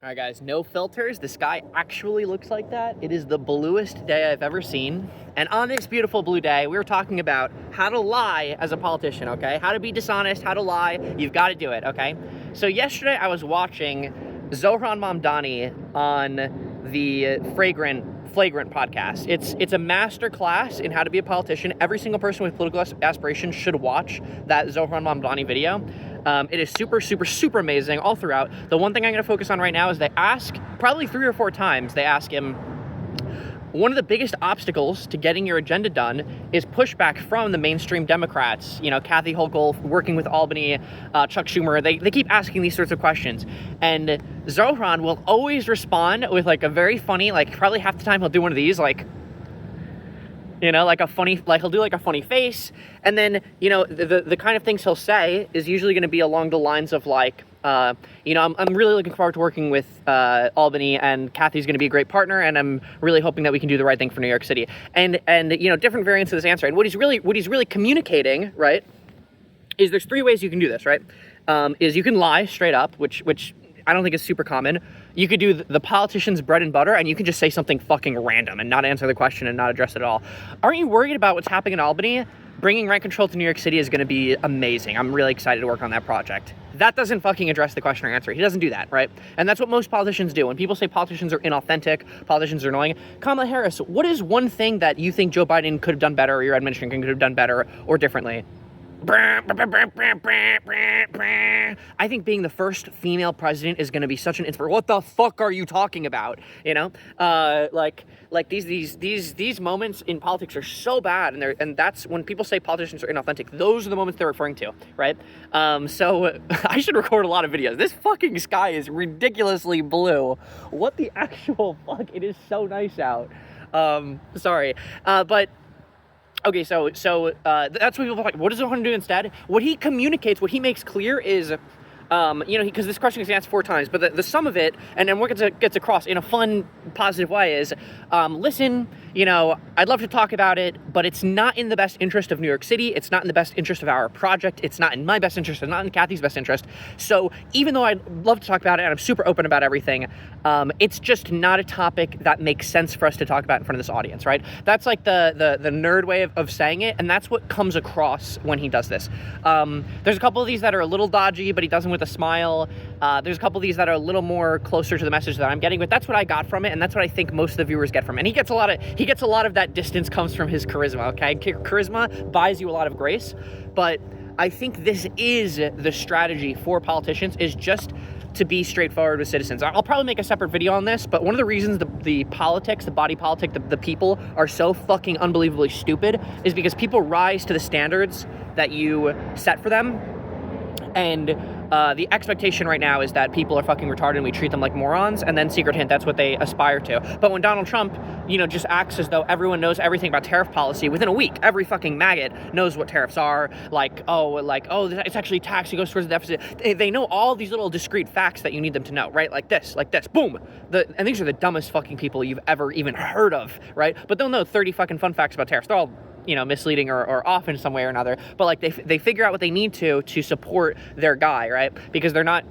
All right, guys, no filters. The sky actually looks like that. It is the bluest day I've ever seen. And on this beautiful blue day, we were talking about how to lie as a politician, okay? How to be dishonest, how to lie. You've got to do it, okay? So yesterday I was watching Zohran Mamdani on the Flagrant podcast. It's a master class in how to be a politician. Every single person with political aspirations should watch that Zohran Mamdani video. It is super, super, super amazing all throughout. The one thing I'm going to focus on right now is they ask, probably 3 or 4 times, they ask him, one of the biggest obstacles to getting your agenda done is pushback from the mainstream Democrats. You know, Kathy Hochul working with Albany, Chuck Schumer, they keep asking these sorts of questions. And Zohran will always respond with like a very funny, like probably half the time he'll do one of these, like, you know, like a funny, like he'll do like a funny face. And then, you know, the kind of things he'll say is usually going to be along the lines of like, you know, I'm really looking forward to working with Albany, and Kathy's going to be a great partner, and I'm really hoping that we can do the right thing for New York City. And you know, different variants of this answer. And what he's really communicating, right, is there's 3 ways you can do this, right? Is you can lie straight up, which I don't think is super common. You could do the politician's bread and butter, and you can just say something fucking random and not answer the question and not address it at all. Aren't you worried about what's happening in Albany? Bringing rent control to New York City is going to be amazing. I'm really excited to work on that project. That doesn't fucking address the question or answer. He doesn't do that, right? And that's what most politicians do. When people say politicians are inauthentic, politicians are annoying, Kamala Harris, what is one thing that you think Joe Biden could have done better, or your administration could have done better or differently? I think being the first female president is going to be such an inspiration. What the fuck are you talking about? You know, like these moments in politics are so bad, and that's when people say politicians are inauthentic. Those are the moments they're referring to, right? So I should record a lot of videos. This fucking sky is ridiculously blue. What the actual fuck? It is so nice out. Sorry, but. Okay, so that's what people are like. What does Zohran do instead? What he communicates, what he makes clear is, you know, because this question gets asked 4 times, but the sum of it, and then what gets across in a fun, positive way is, listen, you know, I'd love to talk about it, but it's not in the best interest of New York City. It's not in the best interest of our project. It's not in my best interest. It's not in Kathy's best interest. So even though I'd love to talk about it, and I'm super open about everything, it's just not a topic that makes sense for us to talk about in front of this audience, right? That's like the nerd way of saying it, and that's what comes across when he does this. There's a couple of these that are a little dodgy, but he does them with a smile. There's a couple of these that are a little more closer to the message that I'm getting, but that's what I got from it, and that's what I think most of the viewers get from it. And he gets a lot of that distance comes from his charisma, okay? Charisma buys you a lot of grace, but I think this is the strategy for politicians, is just to be straightforward with citizens. I'll probably make a separate video on this, but one of the reasons the politics, the body politic, the people are so fucking unbelievably stupid is because people rise to the standards that you set for them, and the expectation right now is that people are fucking retarded and we treat them like morons, and then secret hint, that's what they aspire to. But when Donald Trump, you know, just acts as though everyone knows everything about tariff policy, within a week, every fucking maggot knows what tariffs are, oh, it's actually tax, it goes towards the deficit. They know all these little discrete facts that you need them to know, right? Like this, boom. And these are the dumbest fucking people you've ever even heard of, right? But they'll know 30 fucking fun facts about tariffs. They're all, you know, misleading or off in some way or another, but like they figure out what they need to support their guy, right? Because they're not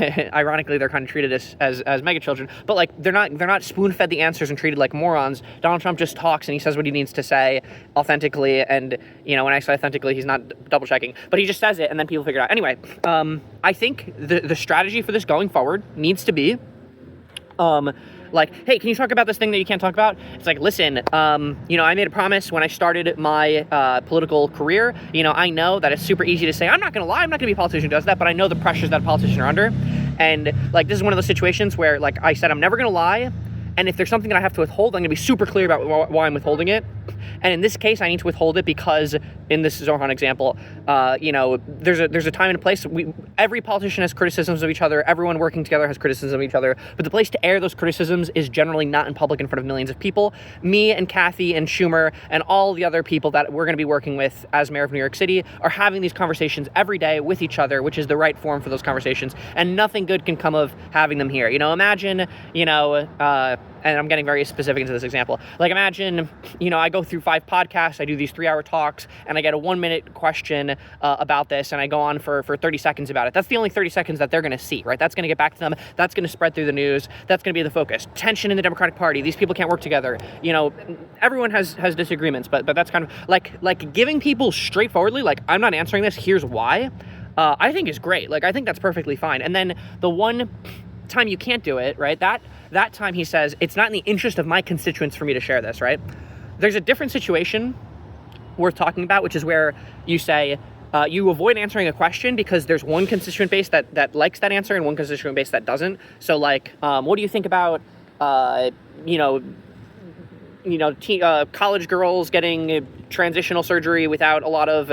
ironically they're kind of treated as mega children, but like they're not spoon-fed the answers and treated like morons. Donald Trump just talks and he says what he needs to say authentically, and you know, when I say authentically, he's not double checking, but he just says it and then people figure it out. Anyway, I think the strategy for this going forward needs to be like, hey, can you talk about this thing that you can't talk about? It's like, listen, you know, I made a promise when I started my political career. You know, I know that it's super easy to say, I'm not going to lie, I'm not going to be a politician who does that, but I know the pressures that politicians are under. And like, this is one of those situations where, like I said, I'm never going to lie. And if there's something that I have to withhold, I'm going to be super clear about why I'm withholding it. And in this case, I need to withhold it because, in this Zohran example, you know, there's a time and a place. Every politician has criticisms of each other. Everyone working together has criticisms of each other. But the place to air those criticisms is generally not in public in front of millions of people. Me and Kathy and Schumer and all the other people that we're going to be working with as mayor of New York City are having these conversations every day with each other, which is the right forum for those conversations. And nothing good can come of having them here. You know, imagine, you know, and I'm getting very specific into this example. Like imagine, I go through 5 podcasts, I do these 3-hour talks, and I get a 1-minute question about this, and I go on for 30 seconds about it. That's the only 30 seconds that they're going to see, right? That's going to get back to them. That's going to spread through the news. That's going to be the focus. Tension in the Democratic Party. These people can't work together. Everyone has disagreements, but that's kind of like giving people straightforwardly, like, I'm not answering this, here's why, I think is great. Like, I think that's perfectly fine. And then the one time you can't do it, right, that time he says, it's not in the interest of my constituents for me to share this, right? There's a different situation worth talking about, which is where you say, you avoid answering a question because there's one constituent base that likes that answer and one constituent base that doesn't. So, like, what do you think about, college girls getting transitional surgery without a lot of,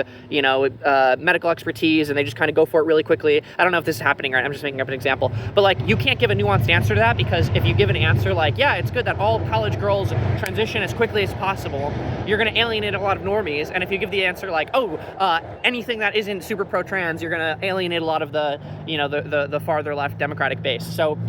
medical expertise, and they just kind of go for it really quickly? I don't know if this is happening, right? I'm just making up an example. But, like, you can't give a nuanced answer to that, because if you give an answer like, yeah, it's good that all college girls transition as quickly as possible, you're going to alienate a lot of normies. And if you give the answer like, anything that isn't super pro-trans, you're going to alienate a lot of the, the farther left Democratic base. So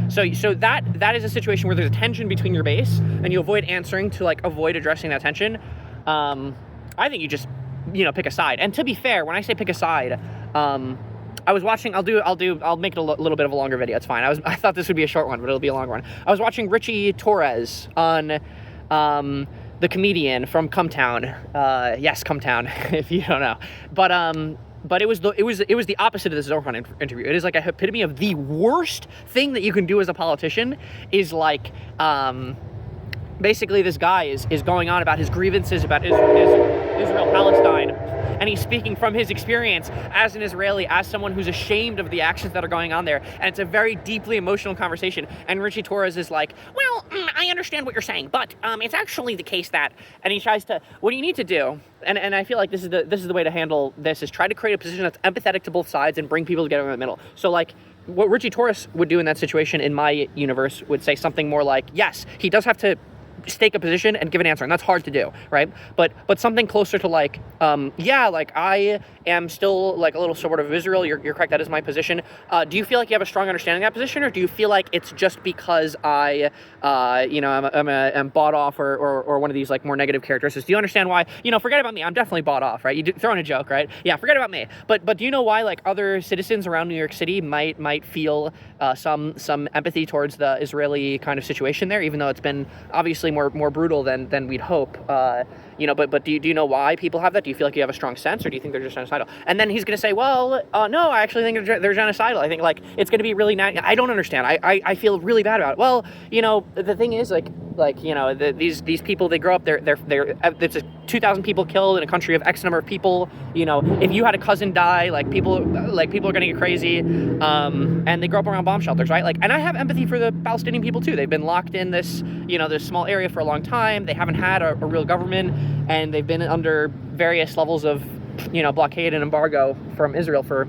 that is a situation where there's a tension between your base, and you avoid answering to, like, avoid addressing that tension. I think you just, pick a side. And to be fair, when I say pick a side, I was watching, I'll make it a little bit of a longer video. It's fine. I thought this would be a short one, but it'll be a long one. I was watching Richie Torres on, the comedian from Cumtown. Yes, Cumtown, if you don't know. But it was the opposite of the Zohran interview. It is like a epitome of the worst thing that you can do as a politician is like, basically this guy is going on about his grievances about Israel-Palestine, and he's speaking from his experience as an Israeli, as someone who's ashamed of the actions that are going on there, and it's a very deeply emotional conversation. And Richie Torres is like, well, I understand what you're saying, but it's actually the case that, and he tries to, what you need to do, and I feel like this is the way to handle this, is try to create a position that's empathetic to both sides and bring people together in the middle. So, like, what Richie Torres would do in that situation, in my universe, would say something more like, yes, he does have to stake a position and give an answer, and that's hard to do, right? But something closer to like, I am still like a little supportive of Israel. You're correct. That is my position. Do you feel like you have a strong understanding of that position, or do you feel like it's just because I'm bought off or one of these like more negative characteristics? Do you understand why? Forget about me. I'm definitely bought off, right? You throw in a joke, right? Yeah, forget about me. But do you know why like other citizens around New York City might feel some empathy towards the Israeli kind of situation there, even though it's been obviously more brutal than we'd hope. But do you know why people have that? Do you feel like you have a strong sense, or do you think they're just genocidal? And then he's going to say, well, no, I actually think they're genocidal. I think like it's going to be really I don't understand. I feel really bad about it. Well, the thing is these people, they grow up, there's 2,000 people killed in a country of X number of people. If you had a cousin die, people are going to get crazy. And they grow up around bomb shelters, right? And I have empathy for the Palestinian people too. They've been locked in this small area for a long time. They haven't had a real government, and they've been under various levels of blockade and embargo from Israel for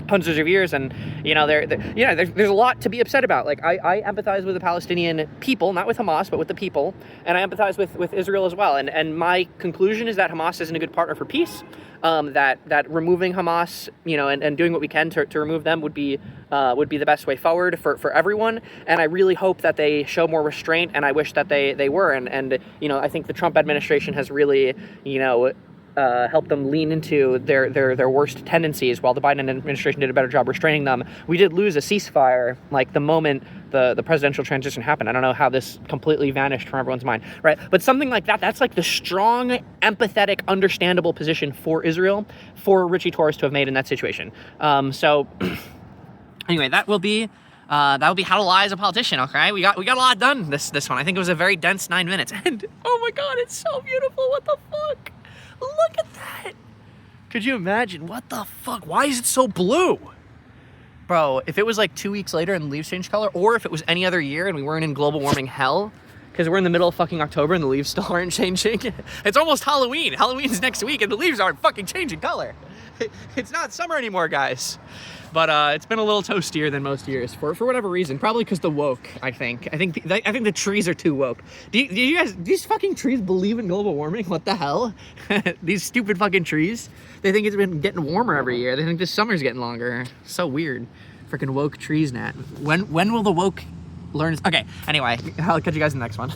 hundreds of years, and there's a lot to be upset about. I empathize with the Palestinian people, not with Hamas, but with the people, and I empathize with Israel as well. And my conclusion is that Hamas isn't a good partner for peace. That removing Hamas, and doing what we can to remove them would be the best way forward for everyone. And I really hope that they show more restraint, and I wish that they were. And I think the Trump administration has really, help them lean into their worst tendencies, while the Biden administration did a better job restraining them. We did lose a ceasefire the moment the presidential transition happened. I don't know how this completely vanished from everyone's mind, right? But something like that's like the strong, empathetic, understandable position for Israel for Richie Torres to have made in that situation. Anyway, that will be how to lie as a politician. Okay, we got a lot done this one. I think it was a very dense 9 minutes, and oh my god, it's so beautiful. What the fuck? Look at that. Could you imagine? What the fuck? Why is it so blue? Bro, if it was 2 weeks later and the leaves changed color, or if it was any other year and we weren't in global warming hell, because we're in the middle of fucking October and the leaves still aren't changing. It's almost Halloween. Halloween's next week and the leaves aren't fucking changing color. It's not summer anymore, guys. But it's been a little toastier than most years for whatever reason. Probably because the woke, I think. I think the trees are too woke. Do you guys, these fucking trees believe in global warming? What the hell? These stupid fucking trees. They think it's been getting warmer every year. They think this summer's getting longer. So weird. Freaking woke trees, Nat. When will the woke learn. Okay, anyway, I'll catch you guys in the next one.